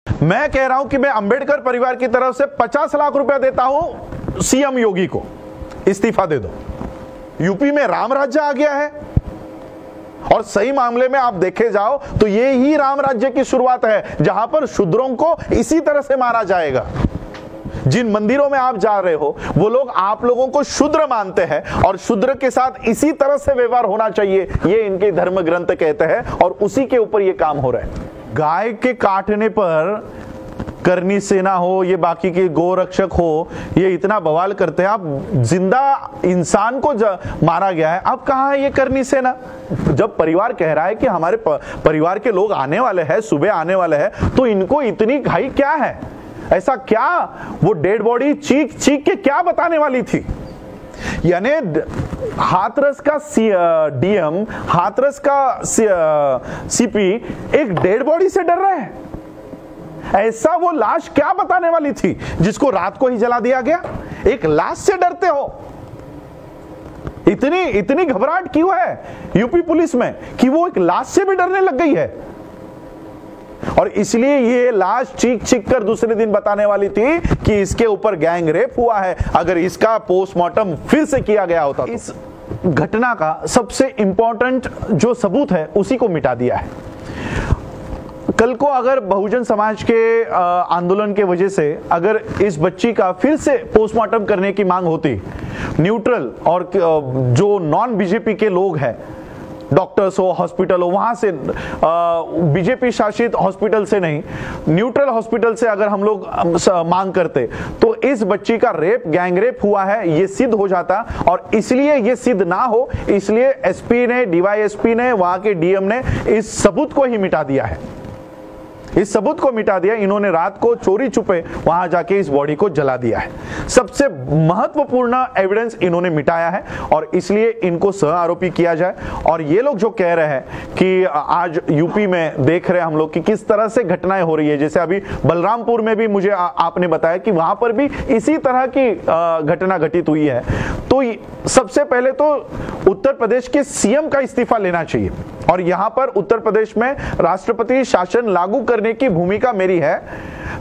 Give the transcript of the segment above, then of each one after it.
मैं कह रहा हूं कि मैं अंबेडकर परिवार की तरफ से 50 लाख रुपया देता हूं सीएम योगी को, इस्तीफा दे दो। यूपी में राम राज्य आ गया है और सही मामले में आप देखे जाओ तो ये ही राम राज्य की शुरुआत है, जहां पर शूद्रों को इसी तरह से मारा जाएगा। जिन मंदिरों में आप जा रहे हो वो लोग आप लोगों को शूद्र मानते हैं और शूद्र के साथ इसी तरह से व्यवहार होना चाहिए, ये इनके धर्म ग्रंथ कहते हैं और उसी के ऊपर ये काम हो रहा है। गाय के काटने पर करनी सेना हो, ये बाकी के गोरक्षक हो, ये इतना बवाल करते हैं। आप जिंदा इंसान को मारा गया है, अब कहां है ये करनी सेना? जब परिवार कह रहा है कि हमारे परिवार के लोग आने वाले हैं, सुबह आने वाले हैं, तो इनको इतनी घाई क्या है? ऐसा क्या वो डेड बॉडी चीख चीख के क्या बताने वाली थी? यानी हाथरस का डीएम, हाथरस का सीपी एक डेड बॉडी से डर रहा है। ऐसा वो लाश क्या बताने वाली थी जिसको रात को ही जला दिया गया? एक लाश से डरते हो? इतनी घबराहट क्यों है यूपी पुलिस में कि वो एक लाश से भी डरने लग गई है? और इसलिए ये लाश चीख चीख कर दूसरे दिन बताने वाली थी कि इसके ऊपर गैंग रेप हुआ है। अगर इसका पोस्टमार्टम फिर से किया गया होता तो इस घटना का सबसे इंपॉर्टेंट जो सबूत है उसी को मिटा दिया है। कल को अगर बहुजन समाज के आंदोलन के वजह से अगर इस बच्ची का फिर से पोस्टमार्टम करने की मांग होती, न्यूट्रल और जो नॉन बीजेपी के लोग हैं, डॉक्टर्स हो, हॉस्पिटल हो, वहां से बीजेपी शासित हॉस्पिटल से नहीं, न्यूट्रल हॉस्पिटल से अगर हम लोग मांग करते तो इस बच्ची का रेप, गैंग रेप हुआ है ये सिद्ध हो जाता। और इसलिए ये सिद्ध ना हो, इसलिए एसपी ने, डीवाईएसपी ने, वहां के डीएम ने इस सबूत को ही मिटा दिया है। इस सबूत को मिटा दिया। इन्होंने रात को चोरी छुपे वहां जाके इस बॉडी को जला दिया है। सबसे महत्वपूर्ण एविडेंस इन्होंने मिटाया है और इसलिए इनको सह आरोपी किया जाए। और ये लोग जो कह रहे हैं कि आज यूपी में देख रहे हैं हम लोग कि किस तरह से घटनाएं हो रही है, जैसे अभी बलरामपुर में भी मुझे आपने बताया कि वहां पर भी इसी तरह की घटना घटित हुई है। तो सबसे पहले तो उत्तर प्रदेश के सीएम का इस्तीफा लेना चाहिए और यहां पर उत्तर प्रदेश में राष्ट्रपति शासन लागू करने की भूमिका मेरी है।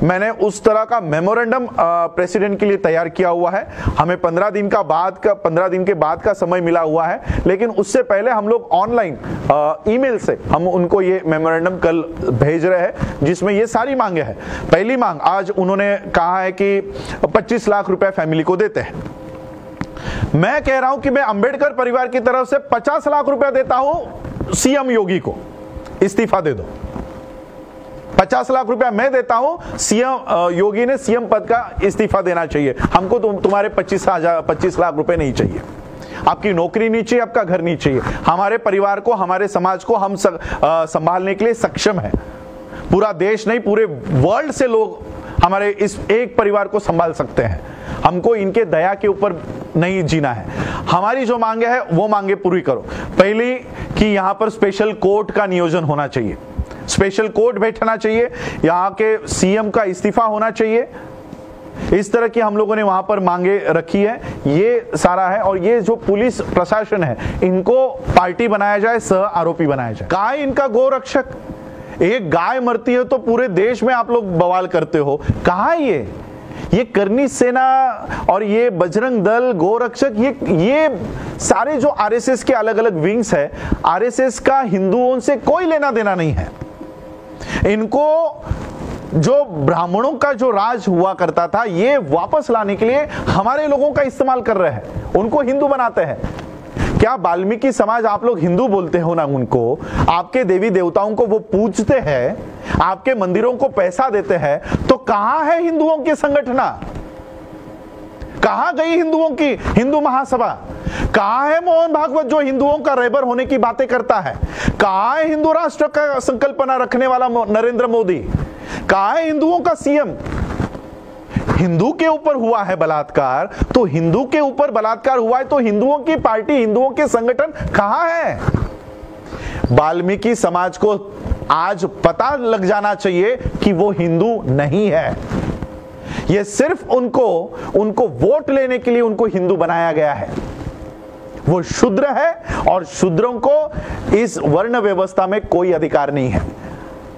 मैंने उस तरह का मेमोरेंडम प्रेसिडेंट के लिए तैयार किया हुआ है। हमें 15 दिन के बाद का समय मिला हुआ है, लेकिन उससे पहले हम लोग ऑनलाइन ईमेल से हम उनको ये मेमोरेंडम कल भेज रहे हैं जिसमें ये सारी मांगे हैं। पहली मांग आज उन्होंने कहा है कि 25 लाख रुपए फैमिली को देते हैं। मैं कह रहा हूं कि मैं अंबेडकर परिवार की तरफ से 50 लाख रुपया देता हूं सीएम योगी को, इस्तीफा दे दो। 50 लाख रुपया मैं देता हूं, सीएम योगी ने सीएम पद का इस्तीफा देना चाहिए। हमको तुम्हारे 25 लाख रुपए नहीं चाहिए। आपकी नौकरी नहीं चाहिए, आपका घर नहीं चाहिए। हमारे परिवार को, हमारे समाज को हम संभालने के लिए सक्षम है। पूरा देश नहीं, पूरे वर्ल्ड से लोग हमारे इस एक परिवार को संभाल सकते हैं। हमको इनके दया के ऊपर नहीं जीना है। हमारी जो मांगे है वो मांगे पूरी करो। पहली कि यहां पर स्पेशल कोर्ट का नियोजन होना चाहिए, स्पेशल कोर्ट बैठना चाहिए, यहां के सीएम का इस्तीफा होना चाहिए। इस तरह की हम लोगों ने वहां पर मांगे रखी है। ये सारा है और ये जो पुलिस प्रशासन है इनको पार्टी बनाया जाए, सह आरोपी बनाया जाए। गाय इनका गोरक्षक, एक गाय मरती है तो पूरे देश में आप लोग बवाल करते हो। कहां है ये करनी सेना और ये बजरंग दल, गोरक्षक, ये सारे जो आरएसएस के अलग अलग विंग्स है, आरएसएस का हिंदुओं से कोई लेना देना नहीं है। इनको जो ब्राह्मणों का जो राज हुआ करता था ये वापस लाने के लिए हमारे लोगों का इस्तेमाल कर रहे हैं, उनको हिंदू बनाते हैं। क्या वाल्मीकि समाज आप लोग हिंदू बोलते हो ना? उनको, आपके देवी देवताओं को वो पूजते हैं, आपके मंदिरों को पैसा देते हैं, तो कहां है हिंदुओं की संगठना? कहां गई हिंदुओं की हिंदू महासभा? कहां है मोहन भागवत जो हिंदुओं का रहबर होने की बातें करता है? कहां है हिंदू राष्ट्र का संकल्पना रखने वाला नरेंद्र मोदी? कहां है हिंदुओं का सीएम? हिंदू के ऊपर हुआ है बलात्कार, तो हिंदू के ऊपर बलात्कार हुआ है तो हिंदुओं की पार्टी, हिंदुओं के संगठन कहां है? वाल्मीकि समाज को आज पता लग जाना चाहिए कि वो हिंदू नहीं है। ये सिर्फ उनको वोट लेने के लिए उनको हिंदू बनाया गया है। वो शूद्र है और शूद्रों को इस वर्ण व्यवस्था में कोई अधिकार नहीं है।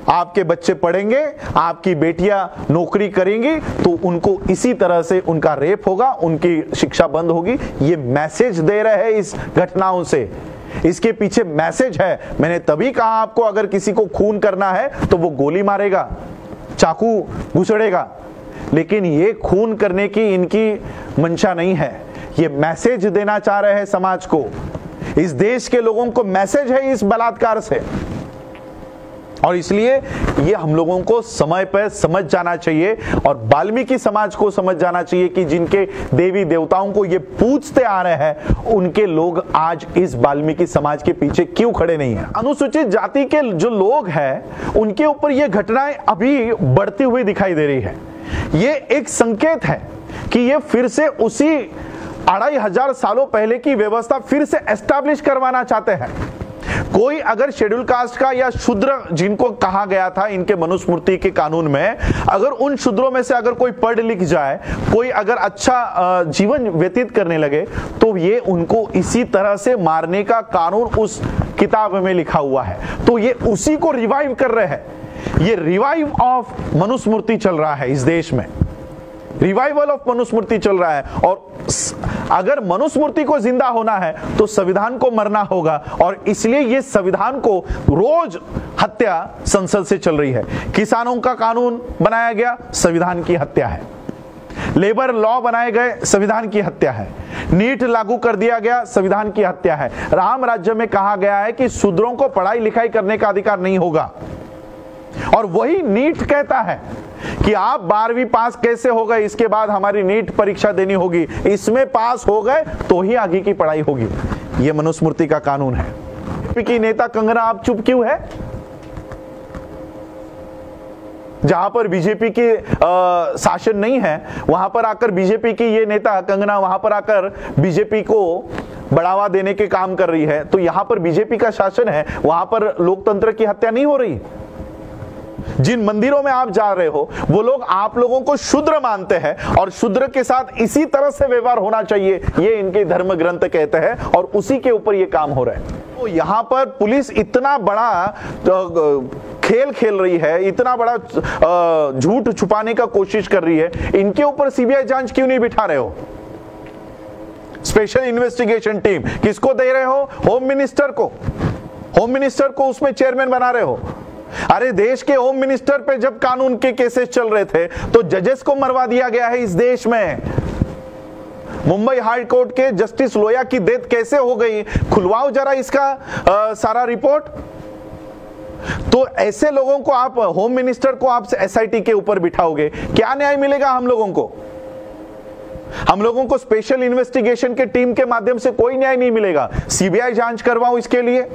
आपके बच्चे पढ़ेंगे, आपकी बेटियां नौकरी करेंगी तो उनको इसी तरह से उनका रेप होगा, उनकी शिक्षा बंद होगी। ये मैसेज दे रहे हैं इस घटनाओं से, इसके पीछे मैसेज है। मैंने तभी कहा आपको, अगर किसी को खून करना है तो वो गोली मारेगा, चाकू घुसड़ेगा, लेकिन ये खून करने की इनकी मंशा नहीं है। ये मैसेज देना चाह रहे हैं समाज को, इस देश के लोगों को मैसेज है इस बलात्कार से। और इसलिए ये हम लोगों को समय पर समझ जाना चाहिए और वाल्मीकि समाज को समझ जाना चाहिए कि जिनके देवी देवताओं को ये पूजते आ रहे हैं, उनके लोग आज इस वाल्मीकि समाज के पीछे क्यों खड़े नहीं हैं। अनुसूचित जाति के जो लोग हैं उनके ऊपर ये घटनाएं अभी बढ़ती हुई दिखाई दे रही है। ये एक संकेत है कि ये फिर से उसी 2500 सालों पहले की व्यवस्था फिर से एस्टैब्लिश करवाना चाहते हैं। कोई अगर शेड्यूल कास्ट का या शूद्र जिनको कहा गया था इनके मनुस्मृति के कानून में, अगर उन शूद्रों में से अगर कोई पढ़ लिख जाए, कोई अगर अच्छा जीवन व्यतीत करने लगे, तो ये उनको इसी तरह से मारने का कानून उस किताब में लिखा हुआ है। तो ये उसी को रिवाइव कर रहे हैं। ये रिवाइव ऑफ मनुस्मृति चल रहा है इस देश में, रिवाइवल ऑफ मनुस्मृति चल रहा है। और अगर मनुस्मृति को जिंदा होना है तो संविधान को मरना होगा, और इसलिए ये संविधान को रोज हत्या संसद से चल रही है। किसानों का कानून बनाया गया, संविधान की हत्या है। लेबर लॉ बनाए गए, संविधान की हत्या है। नीट लागू कर दिया गया, संविधान की हत्या है। राम राज्य में कहा गया है कि शूद्रों को पढ़ाई लिखाई करने का अधिकार नहीं होगा, और वही नीट कहता है कि आप 12वीं पास कैसे हो गए, इसके बाद हमारी नीट परीक्षा देनी होगी, इसमें पास हो गए तो ही आगे की पढ़ाई होगी। यह मनुस्मृति का कानून है। बीजेपी की नेता कंगना आप चुप क्यों है? जहां पर बीजेपी के शासन नहीं है, वहां पर आकर बीजेपी की ये नेता कंगना वहां पर आकर बीजेपी को बढ़ावा देने के काम कर रही है। तो यहां पर बीजेपी का शासन है, वहां पर लोकतंत्र की हत्या नहीं हो रही। जिन मंदिरों में आप जा रहे हो वो लोग आप लोगों को शूद्र मानते हैं, और शूद्र के साथ इसी तरह से व्यवहार होना चाहिए, ये इनके धर्म ग्रंथ कहते हैं, और उसी के ऊपर ये काम हो रहा है। तो यहां पर पुलिस इतना बड़ा खेल खेल रही है, इतना बड़ा झूठ छुपाने का कोशिश कर रही है। इनके ऊपर सीबीआई जांच क्यों नहीं बिठा रहे हो? स्पेशल इन्वेस्टिगेशन टीम किसको दे रहे हो? होम मिनिस्टर को। होम मिनिस्टर को उसमें चेयरमैन बना रहे हो। अरे देश के होम मिनिस्टर पे जब कानून के केसेस चल रहे थे तो जजेस को मरवा दिया गया है इस देश में। मुंबई हाई कोर्ट के जस्टिस लोया की डेथ कैसे हो गई, खुलवाओ जरा इसका सारा रिपोर्ट। तो ऐसे लोगों को आप, होम मिनिस्टर को आप एसआईटी के ऊपर बिठाओगे, क्या न्याय मिलेगा हम लोगों को? हम लोगों को स्पेशल इन्वेस्टिगेशन के टीम के माध्यम से कोई न्याय नहीं मिलेगा। सीबीआई जांच करवाओ इसके लिए।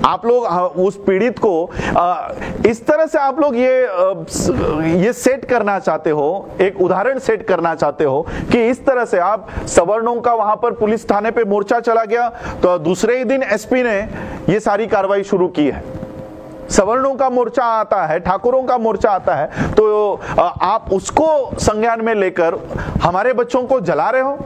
आप लोग उस पीड़ित को इस तरह से आप लोग ये सेट करना चाहते हो, एक उदाहरण सेट करना चाहते हो कि इस तरह से आप सवर्णों का वहां पर पुलिस थाने पे मोर्चा चला गया, तो दूसरे ही दिन एसपी ने ये सारी कार्रवाई शुरू की है। सवर्णों का मोर्चा आता है, ठाकुरों का मोर्चा आता है, तो आप उसको संज्ञान में लेकर हमारे बच्चों को जला रहे हो।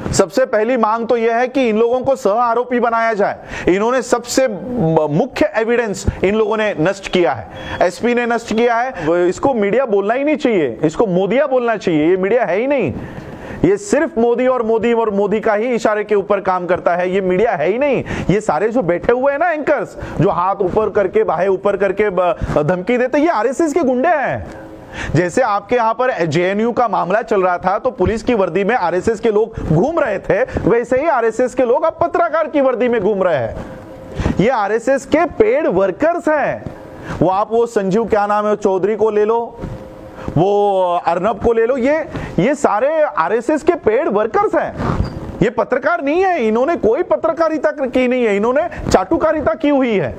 सबसे पहली मांग तो यह है कि इन लोगों को सह आरोपी बनाया जाए। इन्होंने सबसे मुख्य एविडेंस इन लोगों ने नष्ट किया है, एसपी ने नष्ट किया है। इसको मीडिया बोलना ही नहीं चाहिए, इसको मोदिया बोलना चाहिए। ये मीडिया है ही नहीं, ये सिर्फ मोदी और मोदी का ही इशारे के ऊपर काम करता है। ये मीडिया है ही नहीं। ये सारे जो बैठे हुए हैं ना एंकर्स, जो हाथ ऊपर करके बाहें ऊपर करके धमकी देते, ये आरएसएस के गुंडे हैं। जैसे आपके यहां पर जेएनयू का मामला चल रहा था तो पुलिस की वर्दी में आरएसएस के लोग घूम रहे थे, वैसे ही आरएसएस के लोग अब पत्रकार की वर्दी में घूम रहे हैं। ये आरएसएस के पेड वर्कर्स हैं। वो आप वो संजीव क्या नाम है चौधरी को ले लो, वो अर्नब को ले लो, ये सारे आरएसएस के पेड वर्कर्स हैं। ये पत्रकार नहीं है, इन्होंने कोई पत्रकारिता की नहीं है, इन्होंने चाटुकारिता की हुई है।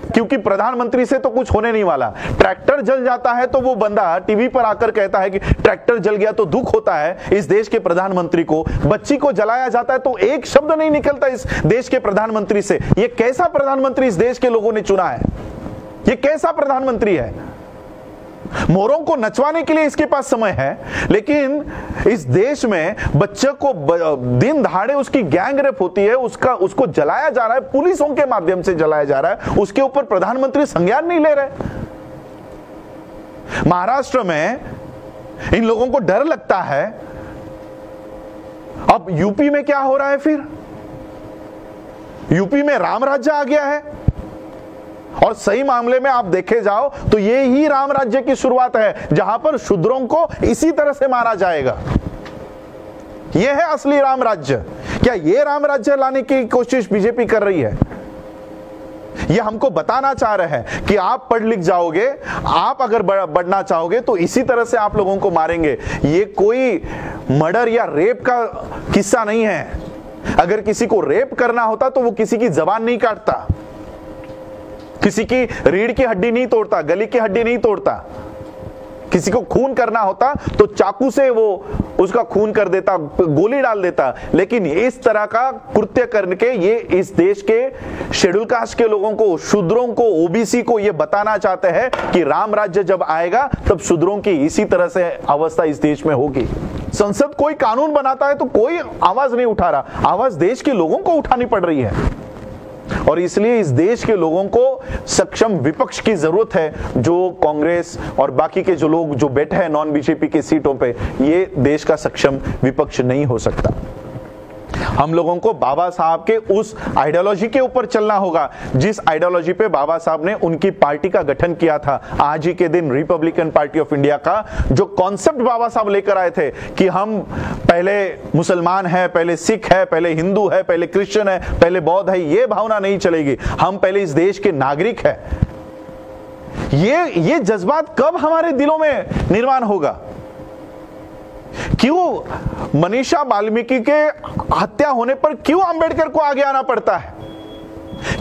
क्योंकि प्रधानमंत्री से तो कुछ होने नहीं वाला। ट्रैक्टर जल जाता है तो वो बंदा टीवी पर आकर कहता है कि ट्रैक्टर जल गया तो दुख होता है इस देश के प्रधानमंत्री को। बच्ची को जलाया जाता है तो एक शब्द नहीं निकलता इस देश के प्रधानमंत्री से। ये कैसा प्रधानमंत्री इस देश के लोगों ने चुना है? ये कैसा प्रधानमंत्री है? मोरों को नचवाने के लिए इसके पास समय है, लेकिन इस देश में बच्चे को दिन दहाड़े उसकी गैंग रेप होती है, उसको जलाया जा रहा है, पुलिसों के माध्यम से जलाया जा रहा है, उसके ऊपर प्रधानमंत्री संज्ञान नहीं ले रहे। महाराष्ट्र में इन लोगों को डर लगता है। अब यूपी में क्या हो रहा है? फिर यूपी में राम राज्य आ गया है, और सही मामले में आप देखे जाओ तो ये ही राम राज्य की शुरुआत है, जहां पर शूद्रों को इसी तरह से मारा जाएगा। यह है असली राम राज्य। क्या ये राम राज्य लाने की कोशिश बीजेपी कर रही है? ये हमको बताना चाह रहे हैं कि आप पढ़ लिख जाओगे, आप अगर बढ़ना चाहोगे तो इसी तरह से आप लोगों को मारेंगे। ये कोई मर्डर या रेप का किस्सा नहीं है। अगर किसी को रेप करना होता तो वो किसी की जबान नहीं काटता, किसी की रीढ़ की हड्डी नहीं तोड़ता, गली की हड्डी नहीं तोड़ता। किसी को खून करना होता तो चाकू से वो उसका खून कर देता, गोली डाल देता। लेकिन इस तरह का कृत्य करके ये इस देश के शेड्यूल कास्ट के लोगों को, शूद्रों को, ओबीसी को ये बताना चाहते हैं कि राम राज्य जब आएगा तब शूद्रों की इसी तरह से अवस्था इस देश में होगी। संसद कोई कानून बनाता है तो कोई आवाज नहीं उठा रहा, आवाज देश के लोगों को उठानी पड़ रही है। और इसलिए इस देश के लोगों को सक्षम विपक्ष की जरूरत है, जो कांग्रेस और बाकी के जो लोग जो बैठे हैं नॉन बीजेपी के सीटों पे, ये देश का सक्षम विपक्ष नहीं हो सकता। हम लोगों को बाबा साहब के उस आइडियोलॉजी के ऊपर चलना होगा जिस आइडियोलॉजी पे बाबा साहब ने उनकी पार्टी का गठन किया था। आज ही के दिन रिपब्लिकन पार्टी ऑफ इंडिया का जो कॉन्सेप्ट बाबा साहब लेकर आए थे कि हम पहले मुसलमान है, पहले सिख है, पहले हिंदू है, पहले क्रिश्चियन है, पहले बौद्ध है, ये भावना नहीं चलेगी। हम पहले इस देश के नागरिक है। ये जज्बात कब हमारे दिलों में निर्माण होगा? क्यों मनीषा वाल्मीकि के हत्या होने पर क्यों अंबेडकर को आगे आना पड़ता है?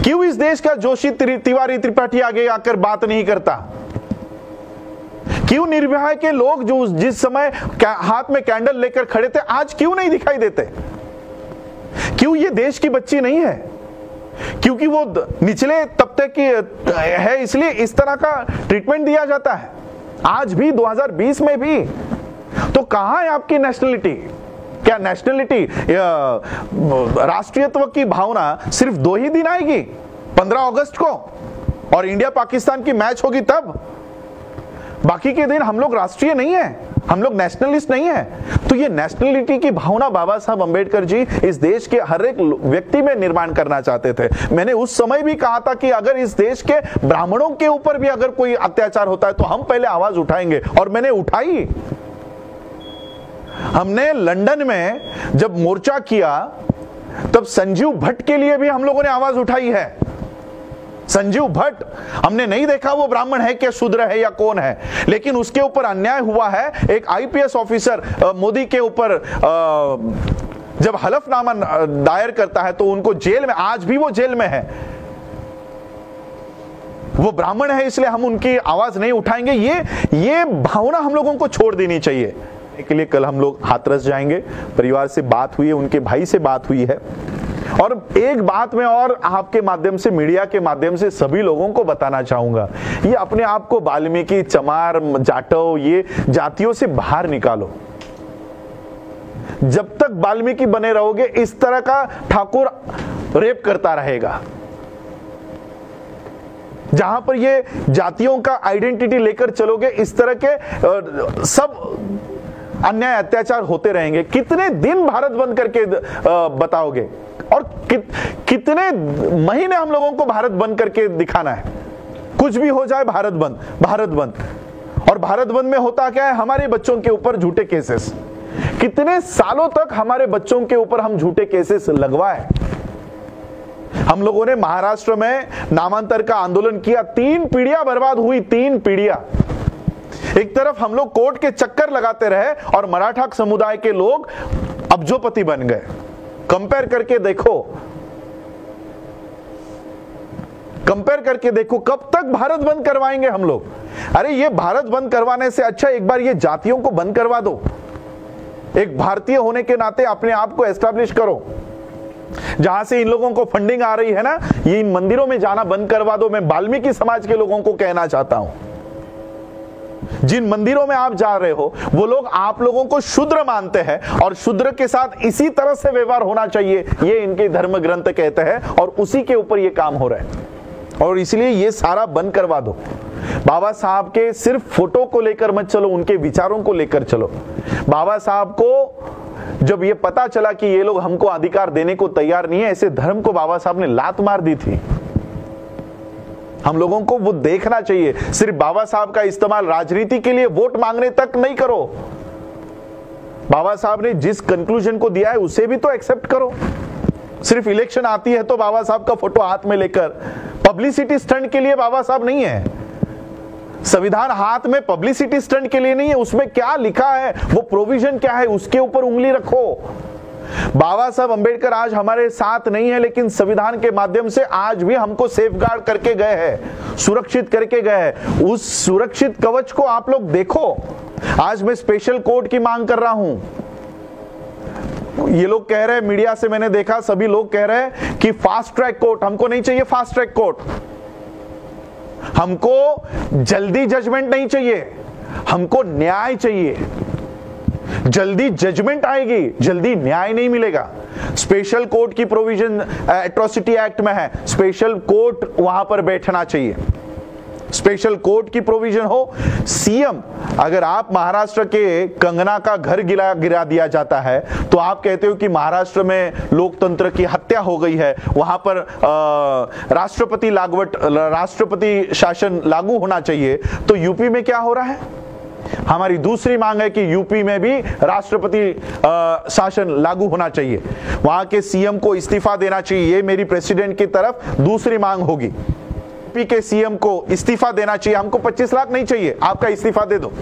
क्यों इस देश का जोशी तिवारी त्रिपाठी आगे आकर बात नहीं करता? क्यों निर्भया के लोग जो जिस समय हाथ में कैंडल लेकर खड़े थे आज क्यों नहीं दिखाई देते? क्यों ये देश की बच्ची नहीं है? क्योंकि वो निचले तबके की है इसलिए इस तरह का ट्रीटमेंट दिया जाता है। आज भी 2020 में भी तो कहां है आपकी नेशनलिटी? क्या नेशनलिटी, राष्ट्रीयत्व की भावना सिर्फ 2 ही दिन आएगी, 15 अगस्त को और इंडिया पाकिस्तान की मैच होगी तब? बाकी के दिन हम लोग राष्ट्रीय नहीं है, हम लोग नेशनलिस्ट नहीं है। तो ये नेशनलिटी की भावना बाबा साहब अंबेडकर जी इस देश के हर एक व्यक्ति में निर्माण करना चाहते थे। मैंने उस समय भी कहा था कि अगर इस देश के ब्राह्मणों के ऊपर भी अगर कोई अत्याचार होता है तो हम पहले आवाज उठाएंगे, और मैंने उठाई। हमने लंदन में जब मोर्चा किया तब संजीव भट्ट के लिए भी हम लोगों ने आवाज उठाई है। संजीव भट्ट, हमने नहीं देखा वो ब्राह्मण है क्या, शूद्र है या कौन है, लेकिन उसके ऊपर अन्याय हुआ है। एक आईपीएस ऑफिसर मोदी के ऊपर जब हलफनामा दायर करता है तो उनको जेल में, आज भी वो जेल में है। वो ब्राह्मण है इसलिए हम उनकी आवाज नहीं उठाएंगे। ये भावना हम लोगों को छोड़ देनी चाहिए। के लिए कल हम लोग हाथरस जाएंगे, परिवार से बात हुई है, उनके भाई से बात हुई है। और एक बात मैं और आपके माध्यम से, मीडिया के माध्यम से सभी लोगों को बताना चाहूंगा, ये अपने आप को वाल्मीकि, चमार, जाटव, ये जातियों से बाहर निकालो। जब तक वाल्मीकि बने रहोगे इस तरह का ठाकुर रेप करता रहेगा। जहां पर ये जातियों का आइडेंटिटी लेकर चलोगे इस तरह के सब अन्याय अत्याचार होते रहेंगे। कितने दिन भारत बंद करके बताओगे? और कितने महीने हम लोगों को भारत बंद करके दिखाना है? कुछ भी हो जाए भारत बंद, भारत बंद। और भारत बंद में होता क्या है? हमारे बच्चों के ऊपर झूठे केसेस। कितने सालों तक हमारे बच्चों के ऊपर हम झूठे केसेस लगवाए। हम लोगों ने महाराष्ट्र में नामांतर का आंदोलन किया, 3 पीढ़ियां बर्बाद हुई, 3 पीढ़ियां। एक तरफ हम लोग कोर्ट के चक्कर लगाते रहे और मराठा समुदाय के लोग अब्जोपति बन गए। कंपेयर करके देखो, कंपेयर करके देखो, कब तक भारत बंद करवाएंगे हम लोग? अरे ये भारत बंद करवाने से अच्छा एक बार ये जातियों को बंद करवा दो। एक भारतीय होने के नाते अपने आप को एस्टैब्लिश करो। जहां से इन लोगों को फंडिंग आ रही है ना, ये इन मंदिरों में जाना बंद करवा दो। मैं वाल्मीकि समाज के लोगों को कहना चाहता हूं, जिन मंदिरों में आप जा रहे हो वो लोग आप लोगों को शूद्र मानते हैं और शूद्र के साथ इसी तरह से व्यवहार होना चाहिए, ये इनके धर्म ग्रंथ कहते हैं और उसी के ऊपर ये काम हो रहा है। और इसलिए ये सारा बंद करवा दो। बाबा साहब के सिर्फ फोटो को लेकर मत चलो, उनके विचारों को लेकर चलो। बाबा साहब को जब ये पता चला कि ये लोग हमको अधिकार देने को तैयार नहीं है, ऐसे धर्म को बाबा साहब ने लात मार दी थी। हम लोगों को वो देखना चाहिए। सिर्फ बाबा साहब का इस्तेमाल राजनीति के लिए वोट मांगने तक नहीं करो। बाबा साहब ने जिस कंक्लूजन को दिया है उसे भी तो एक्सेप्ट करो। सिर्फ इलेक्शन आती है तो बाबा साहब का फोटो हाथ में लेकर, पब्लिसिटी स्टंट के लिए बाबा साहब नहीं है। संविधान हाथ में पब्लिसिटी स्टंट के लिए नहीं है। उसमें क्या लिखा है, वो प्रोविजन क्या है, उसके ऊपर उंगली रखो। बाबा साहब अंबेडकर आज हमारे साथ नहीं है, लेकिन संविधान के माध्यम से आज भी हमको सेफगार्ड करके गए हैं, सुरक्षित करके गए हैं। उस सुरक्षित कवच को आप लोग देखो। आज मैं स्पेशल कोर्ट की मांग कर रहा हूं। ये लोग कह रहे हैं, मीडिया से मैंने देखा, सभी लोग कह रहे हैं कि फास्ट ट्रैक कोर्ट। हमको नहीं चाहिए फास्ट ट्रैक कोर्ट। हमको जल्दी जजमेंट नहीं चाहिए, हमको न्याय चाहिए। जल्दी जजमेंट आएगी, जल्दी न्याय नहीं मिलेगा। स्पेशल कोर्ट की प्रोविजन एट्रोसिटी एक्ट में है, स्पेशल कोर्ट वहां पर बैठना चाहिए। स्पेशल कोर्ट की प्रोविजन हो। सीएम, अगर आप महाराष्ट्र के कंगना का घर गिरा दिया जाता है तो आप कहते हो कि महाराष्ट्र में लोकतंत्र की हत्या हो गई है, वहां पर राष्ट्रपति शासन लागू होना चाहिए। तो यूपी में क्या हो रहा है? हमारी दूसरी मांग है कि यूपी में भी राष्ट्रपति शासन लागू होना चाहिए, वहां के सीएम को इस्तीफा देना चाहिए। ये मेरी प्रेसिडेंट की तरफ दूसरी मांग होगी। यूपी के सीएम को इस्तीफा देना चाहिए। हमको 25 लाख नहीं चाहिए, आपका इस्तीफा दे दो।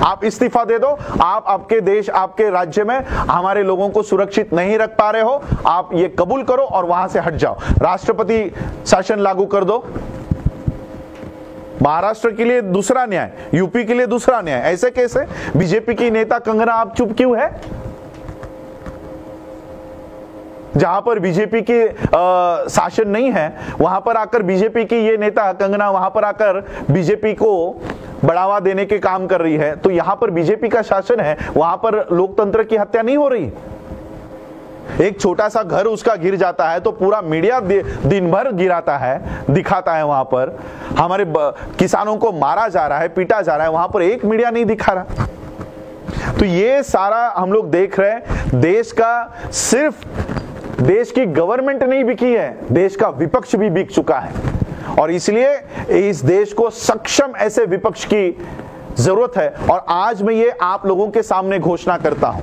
आप इस्तीफा दे दो। आप आपके देश, आपके राज्य में हमारे लोगों को सुरक्षित नहीं रख पा रहे हो, आप ये कबूल करो और वहां से हट जाओ। राष्ट्रपति शासन लागू कर दो। महाराष्ट्र के लिए दूसरा न्याय, यूपी के लिए दूसरा न्याय। ऐसे कैसे? बीजेपी की नेता कंगना आप चुप क्यों है? जहां पर बीजेपी की शासन नहीं है वहां पर आकर बीजेपी की ये नेता कंगना वहां पर आकर बीजेपी को बढ़ावा देने के काम कर रही है। तो यहां पर बीजेपी का शासन है, वहां पर लोकतंत्र की हत्या नहीं हो रही। एक छोटा सा घर उसका गिर जाता है तो पूरा मीडिया दिन भर गिराता है, दिखाता है। वहां पर हमारे किसानों को मारा जा रहा है, पीटा जा रहा है, वहां पर एक मीडिया नहीं दिखा रहा। तो ये सारा हम लोग देख रहे हैं। देश का सिर्फ देश की गवर्नमेंट नहीं बिकी है, देश का विपक्ष भी बिक चुका है। और इसलिए इस देश को सक्षम ऐसे विपक्ष की जरूरत है। और आज मैं ये आप लोगों के सामने घोषणा करता हूं,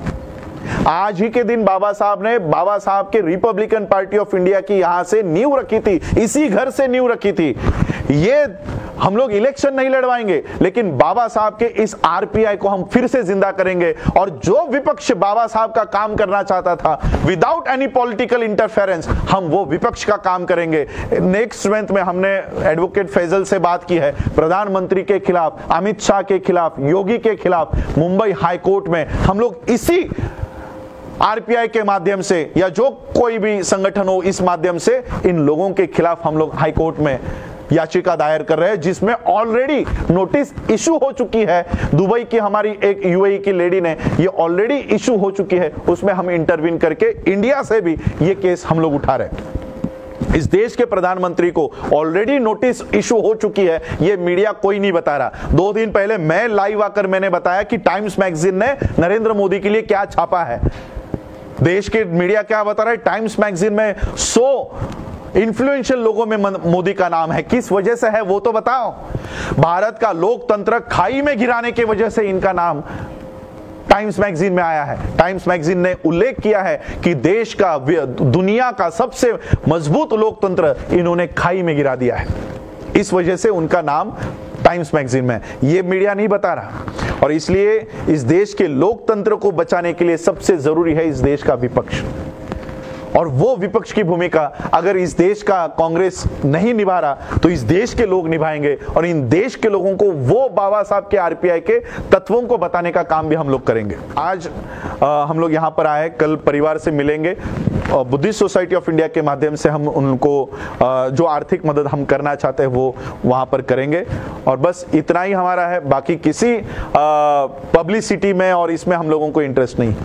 आज ही के दिन बाबा साहब के रिपब्लिकन पार्टी ऑफ इंडिया की यहां से नींव रखी थी, इसी घर से नींव रखी थी। ये हम लोग इलेक्शन नहीं लड़वाएंगे, लेकिन बाबा साहब के इस आरपीआई को हम फिर से जिंदा करेंगे। और जो विपक्ष बाबा साहब का काम करना चाहता था विदाउट एनी पॉलिटिकल इंटरफेरेंस, हम वो विपक्ष का काम करेंगे। नेक्स्ट मंथ में हमने एडवोकेट फैजल से बात की है, प्रधानमंत्री के खिलाफ, अमित शाह के खिलाफ, योगी के खिलाफ मुंबई हाई कोर्ट में हम लोग इसी आरपीआई के माध्यम से या जो कोई भी संगठन हो, इस माध्यम से इन लोगों के खिलाफ हम लोग हाई कोर्ट में याचिका दायर कर रहे हैं, जिसमें ऑलरेडी नोटिस इशू हो चुकी है। दुबई की हमारी एक यूएई की लेडी ने ये ऑलरेडी इशू हो चुकी है, उसमें हम इंटरवीन करके इंडिया से भी ये केस हम लोग उठा रहे हैं। इस देश के प्रधानमंत्री को ऑलरेडी नोटिस इशू हो चुकी है, ये मीडिया कोई नहीं बता रहा। 2 दिन पहले मैं लाइव आकर मैंने बताया कि टाइम्स मैगजीन ने नरेंद्र मोदी के लिए क्या छापा है। देश के मीडिया क्या बता रहा है? टाइम्स मैगजीन में 100 इन्फ्लुएंशियल लोगों में मोदी का नाम है। किस वजह से है वो तो बताओ। भारत का लोकतंत्र खाई में गिराने की वजह से इनका नाम टाइम्स मैगजीन में आया है। टाइम्स मैगजीन ने उल्लेख किया है कि देश का, दुनिया का सबसे मजबूत लोकतंत्र इन्होंने खाई में गिरा दिया है। इस वजह से उनका नाम टाइम्स मैगजीन में, ये मीडिया नहीं बता रहा। और इसलिए इस देश के लोकतंत्र को बचाने के लिए सबसे जरूरी है इस देश का विपक्ष। और वो विपक्ष की भूमिका अगर इस देश का कांग्रेस नहीं निभा रहा तो इस देश के लोग निभाएंगे। और इन देश के लोगों को वो बाबा साहब के आरपीआई के तत्वों को बताने का काम भी हम लोग करेंगे। आज हम लोग यहाँ पर आए, कल परिवार से मिलेंगे। बुद्धिस्ट सोसाइटी ऑफ इंडिया के माध्यम से हम उनको जो आर्थिक मदद हम करना चाहते हैं वो वहां पर करेंगे। और बस इतना ही हमारा है, बाकी किसी पब्लिसिटी में और इसमें हम लोगों को इंटरेस्ट नहीं।